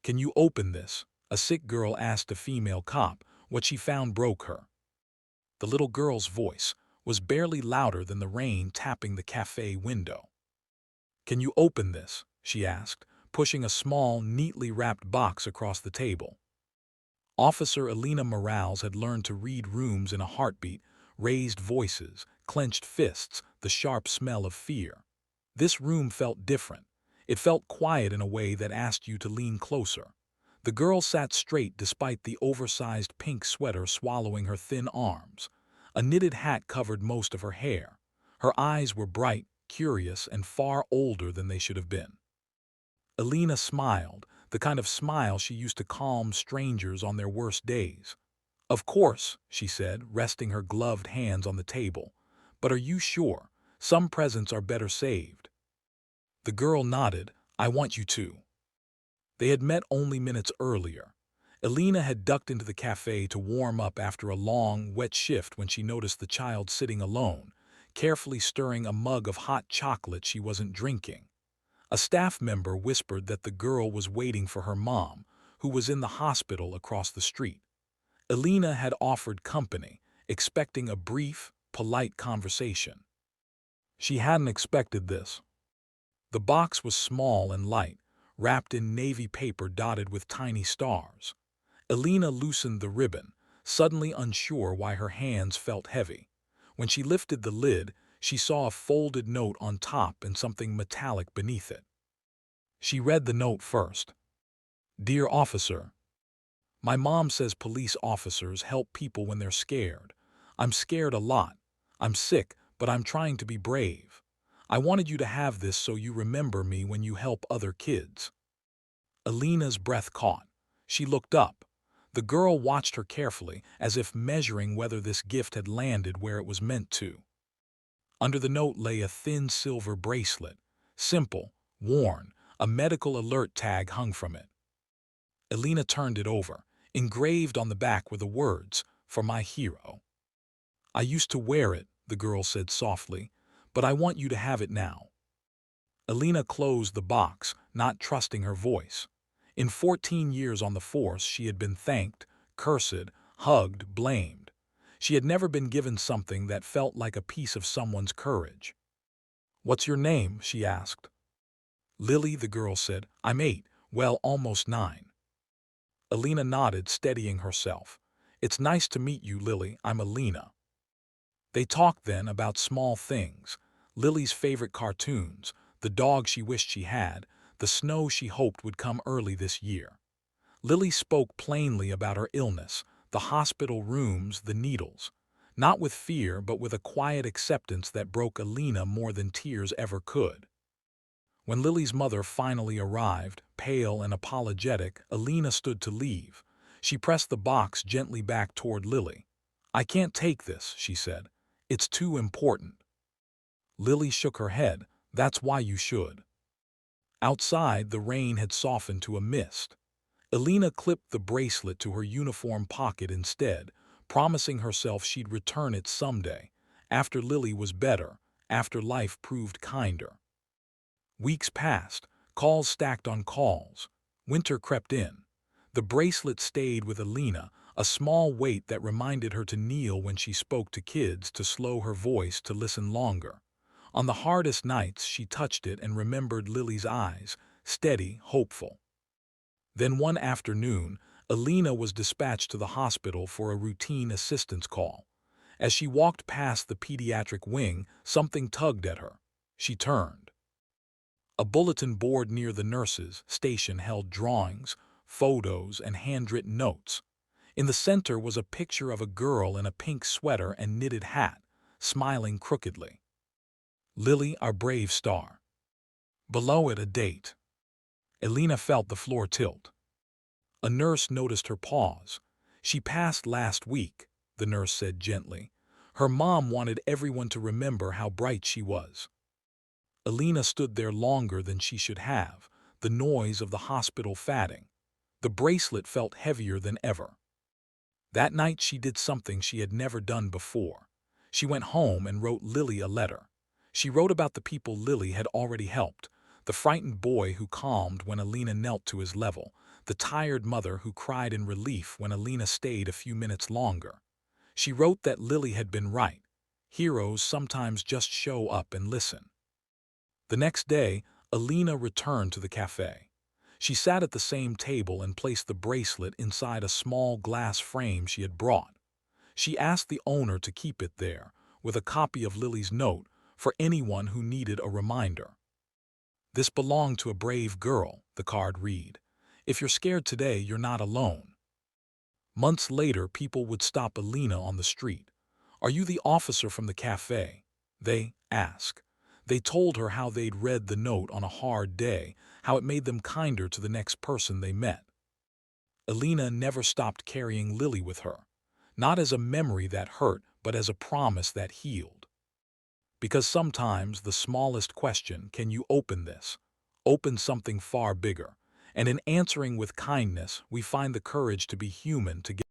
"Can you open this?" a sick girl asked a female cop. What she found broke her. The little girl's voice was barely louder than the rain tapping the café window. "Can you open this?" she asked, pushing a small, neatly wrapped box across the table. Officer Alina Morales had learned to read rooms in a heartbeat, raised voices, clenched fists, the sharp smell of fear. This room felt different. It felt quiet in a way that asked you to lean closer. The girl sat straight despite the oversized pink sweater swallowing her thin arms. A knitted hat covered most of her hair. Her eyes were bright, curious, and far older than they should have been. Alina smiled, the kind of smile she used to calm strangers on their worst days. "Of course," she said, resting her gloved hands on the table. "But are you sure? Some presents are better saved." The girl nodded. "I want you to." They had met only minutes earlier. Alina had ducked into the cafe to warm up after a long, wet shift when she noticed the child sitting alone, carefully stirring a mug of hot chocolate she wasn't drinking. A staff member whispered that the girl was waiting for her mom, who was in the hospital across the street. Alina had offered company, expecting a brief, polite conversation. She hadn't expected this. The box was small and light, wrapped in navy paper dotted with tiny stars. Alina loosened the ribbon, suddenly unsure why her hands felt heavy. When she lifted the lid, she saw a folded note on top and something metallic beneath it. She read the note first. "Dear Officer, my mom says police officers help people when they're scared. I'm scared a lot. I'm sick, but I'm trying to be brave. I wanted you to have this so you remember me when you help other kids." Alina's breath caught. She looked up. The girl watched her carefully, as if measuring whether this gift had landed where it was meant to. Under the note lay a thin silver bracelet, simple, worn, a medical alert tag hung from it. Alina turned it over. Engraved on the back were the words, "For my hero." "I used to wear it," the girl said softly, "but I want you to have it now." Alina closed the box, not trusting her voice. In 14 years on the force, she had been thanked, cursed, hugged, blamed. She had never been given something that felt like a piece of someone's courage. "What's your name?" she asked. "Lily," the girl said. "I'm 8, well, almost 9. Alina nodded, steadying herself. "It's nice to meet you, Lily. I'm Alina." They talked then about small things, Lily's favorite cartoons, the dog she wished she had, the snow she hoped would come early this year. Lily spoke plainly about her illness, the hospital rooms, the needles. Not with fear, but with a quiet acceptance that broke Alina more than tears ever could. When Lily's mother finally arrived, pale and apologetic, Alina stood to leave. She pressed the box gently back toward Lily. "I can't take this," she said. "It's too important." Lily shook her head. "That's why you should." Outside, the rain had softened to a mist. Alina clipped the bracelet to her uniform pocket instead, promising herself she'd return it someday, after Lily was better, after life proved kinder. Weeks passed, calls stacked on calls. Winter crept in. The bracelet stayed with Alina, a small weight that reminded her to kneel when she spoke to kids, to slow her voice, to listen longer. On the hardest nights, she touched it and remembered Lily's eyes, steady, hopeful. Then one afternoon, Alina was dispatched to the hospital for a routine assistance call. As she walked past the pediatric wing, something tugged at her. She turned. A bulletin board near the nurses' station held drawings, photos, and handwritten notes. In the center was a picture of a girl in a pink sweater and knitted hat, smiling crookedly. "Lily, our brave star." Below it, a date. Alina felt the floor tilt. A nurse noticed her pause. "She passed last week," the nurse said gently. "Her mom wanted everyone to remember how bright she was." Alina stood there longer than she should have, the noise of the hospital fatting. The bracelet felt heavier than ever. That night she did something she had never done before. She went home and wrote Lily a letter. She wrote about the people Lily had already helped, the frightened boy who calmed when Alina knelt to his level, the tired mother who cried in relief when Alina stayed a few minutes longer. She wrote that Lily had been right. Heroes sometimes just show up and listen. The next day, Alina returned to the cafe. She sat at the same table and placed the bracelet inside a small glass frame she had brought. She asked the owner to keep it there, with a copy of Lily's note, for anyone who needed a reminder. "This belonged to a brave girl," the card read. "If you're scared today, you're not alone." Months later, people would stop Alina on the street. "Are you the officer from the cafe?" they ask. They told her how they'd read the note on a hard day, how it made them kinder to the next person they met. Alina never stopped carrying Lily with her, not as a memory that hurt, but as a promise that healed. Because sometimes the smallest question, "Can you open this?" opens something far bigger. And in answering with kindness, we find the courage to be human together.